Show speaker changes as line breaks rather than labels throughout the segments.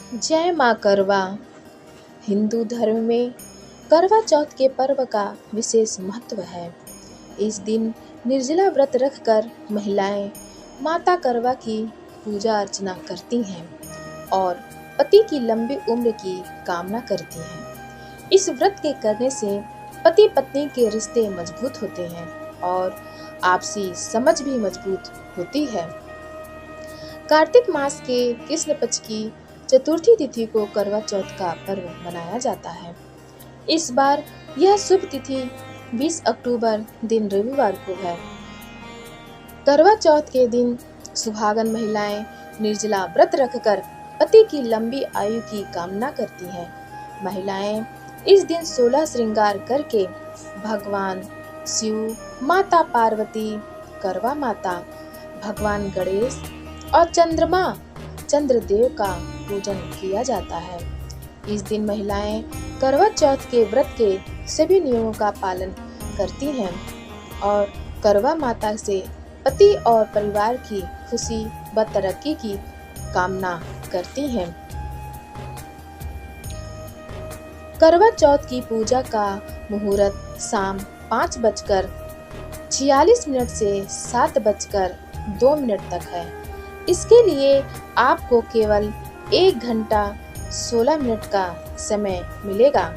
जय माँ करवा। हिंदू धर्म में करवा चौथ के पर्व का विशेष महत्व है। इस दिन निर्जला व्रत रखकर महिलाएं माता करवा की पूजा अर्चना करती हैं और पति की लंबी उम्र की कामना करती हैं। इस व्रत के करने से पति पत्नी के रिश्ते मजबूत होते हैं और आपसी समझ भी मजबूत होती है। कार्तिक मास के कृष्ण पक्ष की चतुर्थी तिथि को करवा चौथ का पर्व मनाया जाता है। इस बार यह शुभ तिथि 20 अक्टूबर दिन रविवार को है। करवा चौथ के दिन सुहागन महिलाएं निर्जला व्रत रखकर पति की लंबी आयु की कामना करती हैं। महिलाएं इस दिन 16 श्रृंगार करके भगवान शिव, माता पार्वती, करवा माता, भगवान गणेश और चंद्रदेव का पूजन किया जाता है। इस दिन महिलाएं करवा चौथ के व्रत के सभी नियमों का पालन करती हैं और करवा माता से पति और परिवार की खुशी व तरक्की की कामना करती हैं। करवा चौथ की पूजा का मुहूर्त शाम 5:46 से 7:02 तक है। इसके लिए आपको केवल 1 घंटा 16 मिनट का समय मिलेगा।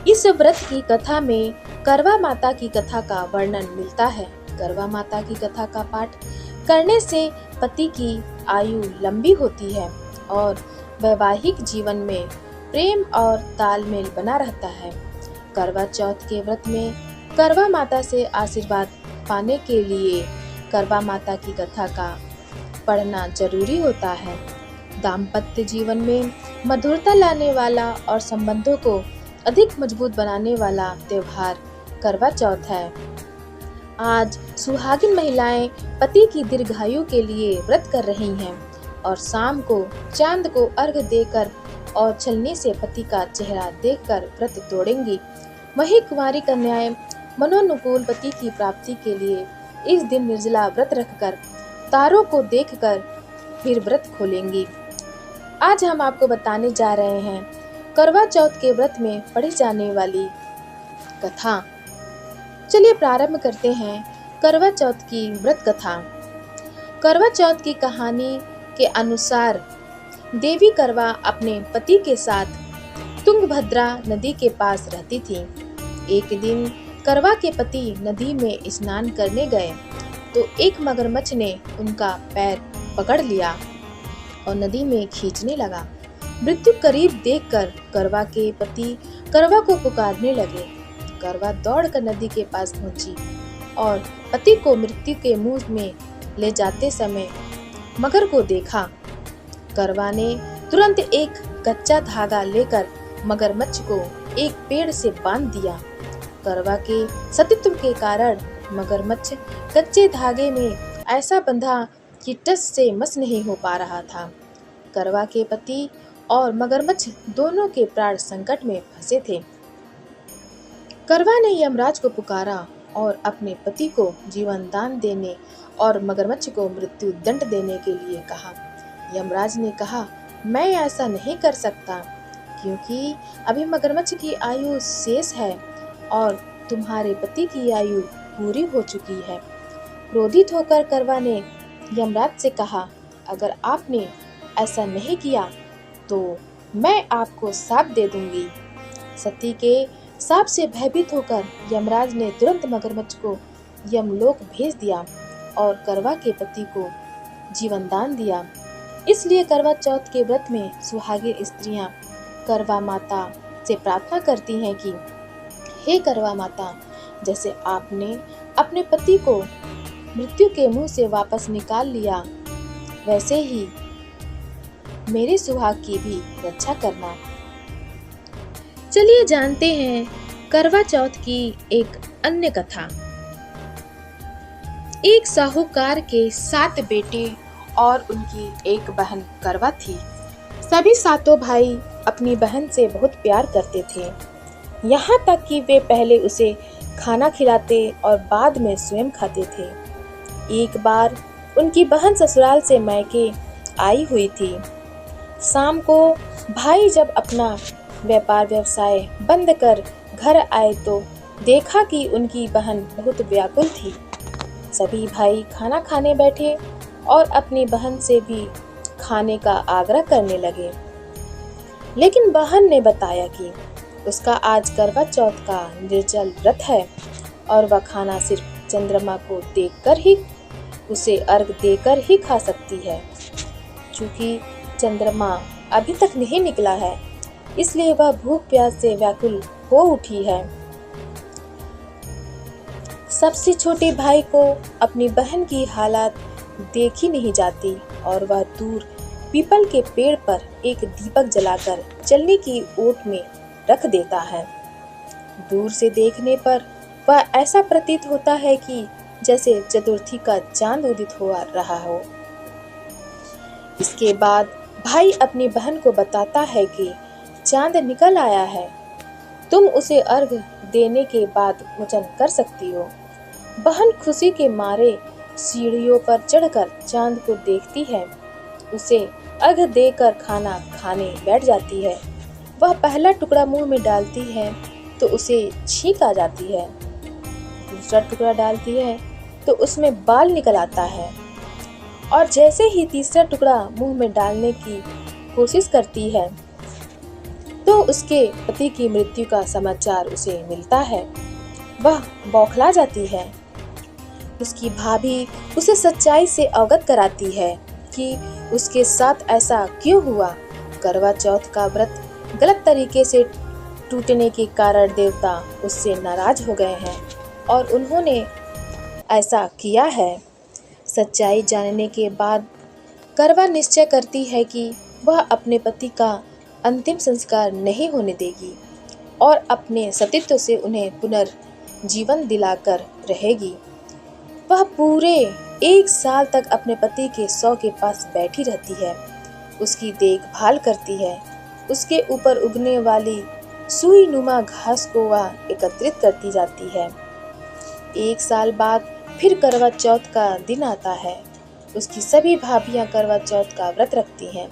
इस व्रत की कथा में करवा माता की कथा का वर्णन मिलता है। करवा माता की कथा का पाठ करने से पति की आयु लंबी होती है और वैवाहिक जीवन में प्रेम और तालमेल बना रहता है। करवा चौथ के व्रत में करवा माता से आशीर्वाद पाने के लिए करवा माता की कथा का पढ़ना जरूरी होता है। दाम्पत्य जीवन में मधुरता लाने वाला और संबंधों को अधिक मजबूत बनाने वाला त्योहार करवा चौथ है। आज सुहागिन महिलाएं पति की दीर्घायु के लिए व्रत कर रही हैं और शाम को चांद को अर्घ देकर और छलनी से पति का चेहरा देखकर व्रत तोड़ेंगी। वहीं कुंवारी कन्याएं मनोनुकूल पति की प्राप्ति के लिए इस दिन निर्जला व्रत रखकर तारों को देखकर फिर व्रत खोलेंगी। आज हम आपको बताने जा रहे हैं करवा चौथ के व्रत में पढ़ी जाने वाली कथा। चलिए प्रारंभ करते हैं करवा चौथ की व्रत कथा। करवा चौथ की कहानी के अनुसार देवी करवा अपने पति के साथ तुंगभद्रा नदी के पास रहती थी। एक दिन करवा के पति नदी में स्नान करने गए तो एक मगरमच्छ ने उनका पैर पकड़ लिया और नदी में खींचने लगा। मृत्यु करीब देखकर करवा के पति करवा को पुकारने लगे। करवा दौड़कर नदी के पास पहुंची और पति को मृत्यु के मुंह में ले जाते समय मगर को देखा। करवा ने तुरंत एक कच्चा धागा लेकर मगरमच्छ को एक पेड़ से बांध दिया। करवा के सतीत्व के कारण मगरमच्छ कच्चे धागे में ऐसा बंधा कि टस से मस नहीं हो पा रहा था। करवा के पति और मगरमच्छ दोनों के प्राण संकट में फंसे थे। करवा ने यमराज को पुकारा और अपने पति को जीवन दान देने और मगरमच्छ को मृत्यु दंड देने के लिए कहा। यमराज ने कहा, मैं ऐसा नहीं कर सकता क्योंकि अभी मगरमच्छ की आयु शेष है और तुम्हारे पति की आयु पूरी हो चुकी है। क्रोधित होकर करवा ने यमराज से कहा, अगर आपने ऐसा नहीं किया तो मैं आपको शाप दे दूंगी। सती के शाप से भयभीत होकर यमराज ने तुरंत मगरमच्छ को यमलोक भेज दिया और करवा के पति को जीवन दान दिया। इसलिए करवा चौथ के व्रत में सुहागिन स्त्रियां करवा माता से प्रार्थना करती हैं कि हे करवा माता, जैसे आपने अपने पति को मृत्यु के मुंह से वापस निकाल लिया, वैसे ही मेरे सुहाग की भी रक्षा करना। चलिए जानते हैं करवा चौथ की एक अन्य कथा। एक साहूकार के 7 बेटे और उनकी एक बहन करवा थी। सभी 7 भाई अपनी बहन से बहुत प्यार करते थे, यहाँ तक कि वे पहले उसे खाना खिलाते और बाद में स्वयं खाते थे। एक बार उनकी बहन ससुराल से मायके आई हुई थी। शाम को भाई जब अपना व्यापार व्यवसाय बंद कर घर आए तो देखा कि उनकी बहन बहुत व्याकुल थी। सभी भाई खाना खाने बैठे और अपनी बहन से भी खाने का आग्रह करने लगे, लेकिन बहन ने बताया कि उसका आज करवा चौथ का निर्जल व्रत है और वह खाना सिर्फ चंद्रमा को देखकर ही, उसे अर्घ देकर ही खा सकती है। क्योंकि चंद्रमा अभी तक नहीं निकला है, इसलिए वह भूख प्यास से व्याकुल हो उठी है। सबसे छोटे भाई को अपनी बहन की हालत देखी नहीं जाती और वह दूर पीपल के पेड़ पर एक दीपक जलाकर चलने की ओट में रख देता है। दूर से देखने पर वह ऐसा प्रतीत होता है कि जैसे चतुर्थी का चांद उदित हो रहा हो। इसके बाद भाई अपनी बहन को बताता है कि चांद निकल आया है, तुम उसे अर्घ देने के बाद भोजन कर सकती हो। बहन खुशी के मारे सीढ़ियों पर चढ़कर चांद को देखती है, उसे अर्घ देकर खाना खाने बैठ जाती है। वह पहला टुकड़ा मुंह में डालती है तो उसे छींक आ जाती है, दूसरा टुकड़ा डालती है तो उसमें बाल निकल आता है और जैसे ही तीसरा टुकड़ा मुंह में डालने की कोशिश करती है तो उसके पति की मृत्यु का समाचार उसे मिलता है। वह बौखला जाती है। उसकी भाभी उसे सच्चाई से अवगत कराती है कि उसके साथ ऐसा क्यों हुआ। करवा चौथ का व्रत गलत तरीके से टूटने के कारण देवता उससे नाराज हो गए हैं और उन्होंने ऐसा किया है। सच्चाई जानने के बाद करवा निश्चय करती है कि वह अपने पति का अंतिम संस्कार नहीं होने देगी और अपने सतीत्व से उन्हें पुनर्जीवन दिलाकर रहेगी। वह पूरे 1 साल तक अपने पति के शव के पास बैठी रहती है, उसकी देखभाल करती है, उसके ऊपर उगने वाली सुई नुमा घास को वह एकत्रित करती जाती है। 1 साल बाद फिर करवा चौथ का दिन आता है। उसकी सभी भाभियां करवा चौथ का व्रत रखती हैं।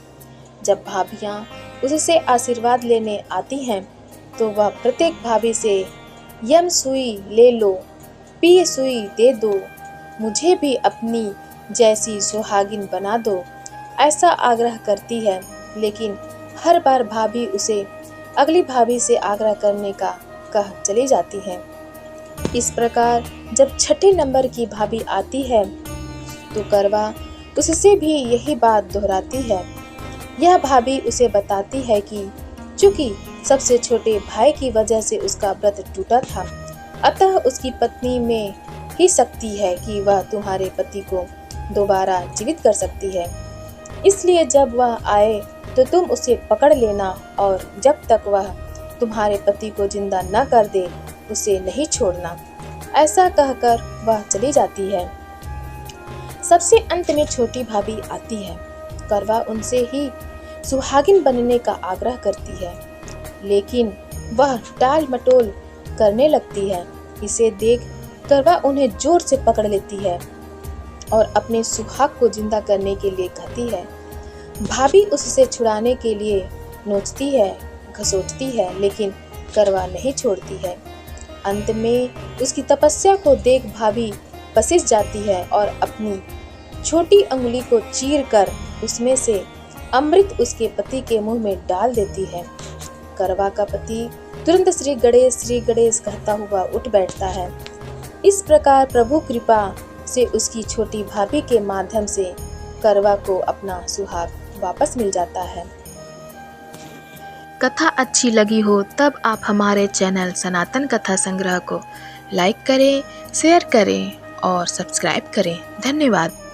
जब भाभियां उससे आशीर्वाद लेने आती हैं तो वह प्रत्येक भाभी से यम सुई ले लो, पी सुई दे दो, मुझे भी अपनी जैसी सुहागिन बना दो, ऐसा आग्रह करती है। लेकिन हर बार भाभी उसे अगली भाभी से आग्रह करने का कह चली जाती है। इस प्रकार जब छठे नंबर की भाभी आती है तो करवा उससे भी यही बात दोहराती है। यह भाभी उसे बताती है कि चूंकि सबसे छोटे भाई की वजह से उसका व्रत टूटा था, अतः उसकी पत्नी में ही शक्ति है कि वह तुम्हारे पति को दोबारा जीवित कर सकती है। इसलिए जब वह आए तो तुम उसे पकड़ लेना और जब तक वह तुम्हारे पति को जिंदा न कर दे उसे नहीं छोड़ना। ऐसा कहकर वह चली जाती है। सबसे अंत में छोटी भाभी आती है। करवा उनसे ही सुहागिन बनने का आग्रह करती है, लेकिन वह टाल मटोल करने लगती है। इसे देख करवा उन्हें जोर से पकड़ लेती है और अपने सुहाग को जिंदा करने के लिए कहती है। भाभी उससे छुड़ाने के लिए नोचती है, घसोटती है, लेकिन करवा नहीं छोड़ती है। अंत में उसकी तपस्या को देख भाभी पसिस जाती है और अपनी छोटी अंगुली को चीरकर उसमें से अमृत उसके पति के मुंह में डाल देती है। करवा का पति तुरंत श्री गणेश कहता हुआ उठ बैठता है। इस प्रकार प्रभु कृपा से उसकी छोटी भाभी के माध्यम से करवा को अपना सुहाग वापस मिल जाता है।
कथा अच्छी लगी हो तब आप हमारे चैनल सनातन कथा संग्रह को लाइक करें, शेयर करें और सब्सक्राइब करें। धन्यवाद।